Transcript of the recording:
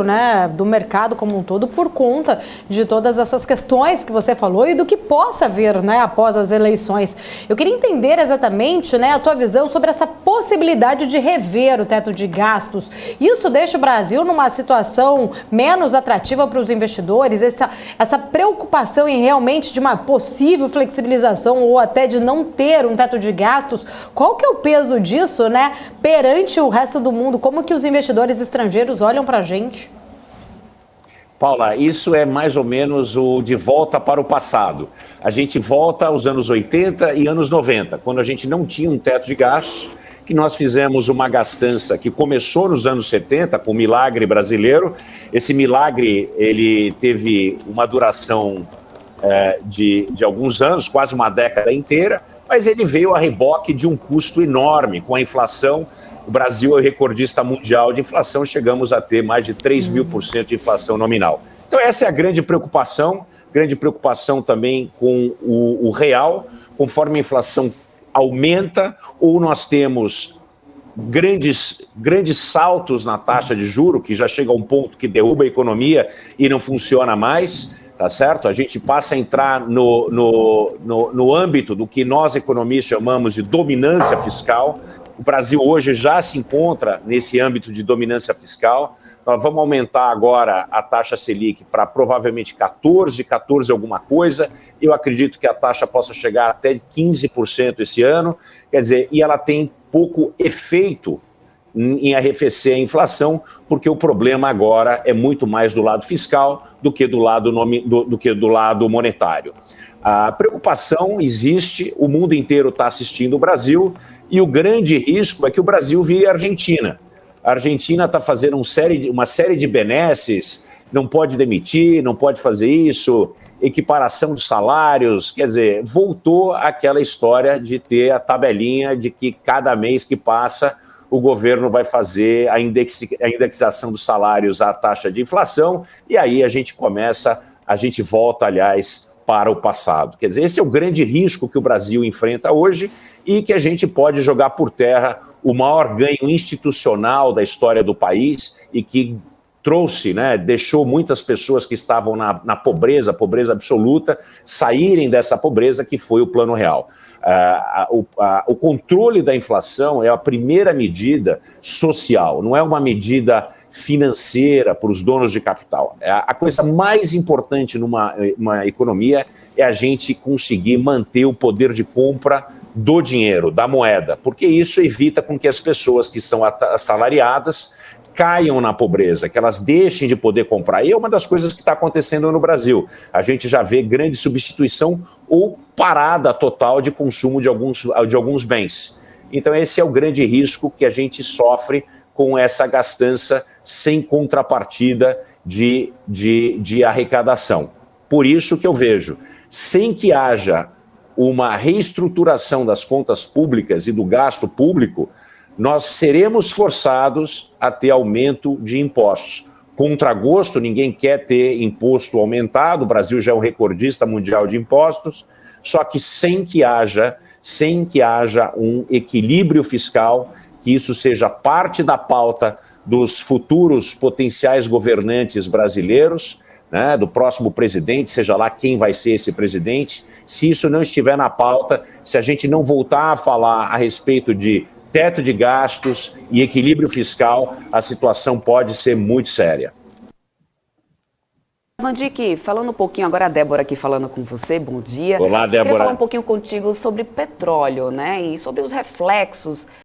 né, do mercado como um todo por conta de todas essas questões que você falou e do que possa vir, né, após as eleições. Eu queria entender exatamente, né, a tua visão sobre essa possibilidade de rever o teto de gastos. Isso deixa o Brasil numa situação menos atrativa para os investidores? Essa preocupação em realmente de uma possível flexibilização ou até de não ter um teto de gastos, qual que é o peso disso, né, perante o resto do mundo? Como que os investidores estrangeiros olham para a gente? Paula, isso é mais ou menos o de volta para o passado. A gente volta aos anos 80 e anos 90, quando a gente não tinha um teto de gastos, que nós fizemos uma gastança que começou nos anos 70, com o milagre brasileiro. Esse milagre, ele teve uma duração de alguns anos, quase uma década inteira, mas ele veio a reboque de um custo enorme com a inflação. O Brasil é o recordista mundial de inflação, chegamos a ter mais de 3.000% de inflação nominal. Então essa é a grande preocupação também com o real, conforme a inflação aumenta, ou nós temos grandes saltos na taxa de juro, que já chega a um ponto que derruba a economia e não funciona mais, tá certo? A gente passa a entrar no âmbito do que nós economistas chamamos de dominância fiscal. O Brasil hoje já se encontra nesse âmbito de dominância fiscal. Nós vamos aumentar agora a taxa Selic para provavelmente 14 alguma coisa. Eu acredito que a taxa possa chegar até 15% esse ano. Quer dizer, e ela tem pouco efeito em arrefecer a inflação, porque o problema agora é muito mais do lado fiscal do que do lado monetário. A preocupação existe, o mundo inteiro está assistindo o Brasil, e o grande risco é que o Brasil vire a Argentina. A Argentina está fazendo uma série de benesses, não pode demitir, não pode fazer isso, equiparação de salários, quer dizer, voltou àquela história de ter a tabelinha de que cada mês que passa o governo vai fazer a indexação dos salários à taxa de inflação, e aí a gente volta, aliás, para o passado. Quer dizer, esse é o grande risco que o Brasil enfrenta hoje e que a gente pode jogar por terra o maior ganho institucional da história do país e que trouxe, né, deixou muitas pessoas que estavam na pobreza absoluta, saírem dessa pobreza, que foi o Plano Real. O controle da inflação é a primeira medida social, não é uma medida financeira para os donos de capital. A coisa mais importante numa economia é a gente conseguir manter o poder de compra do dinheiro, da moeda, porque isso evita com que as pessoas que são assalariadas caiam na pobreza, que elas deixem de poder comprar. E é uma das coisas que está acontecendo no Brasil. A gente já vê grande substituição ou parada total de consumo de alguns bens. Então esse é o grande risco que a gente sofre com essa gastança sem contrapartida de arrecadação. Por isso que eu vejo, sem que haja uma reestruturação das contas públicas e do gasto público, nós seremos forçados a ter aumento de impostos. Contragosto, ninguém quer ter imposto aumentado, o Brasil já é um recordista mundial de impostos, só que sem que haja um equilíbrio fiscal, que isso seja parte da pauta dos futuros potenciais governantes brasileiros, né, do próximo presidente, seja lá quem vai ser esse presidente. Se isso não estiver na pauta, se a gente não voltar a falar a respeito de teto de gastos e equilíbrio fiscal, a situação pode ser muito séria. Vandique, falando um pouquinho, agora a Débora aqui falando com você, bom dia. Olá, Débora. Queria falar um pouquinho contigo sobre petróleo, né, e sobre os reflexos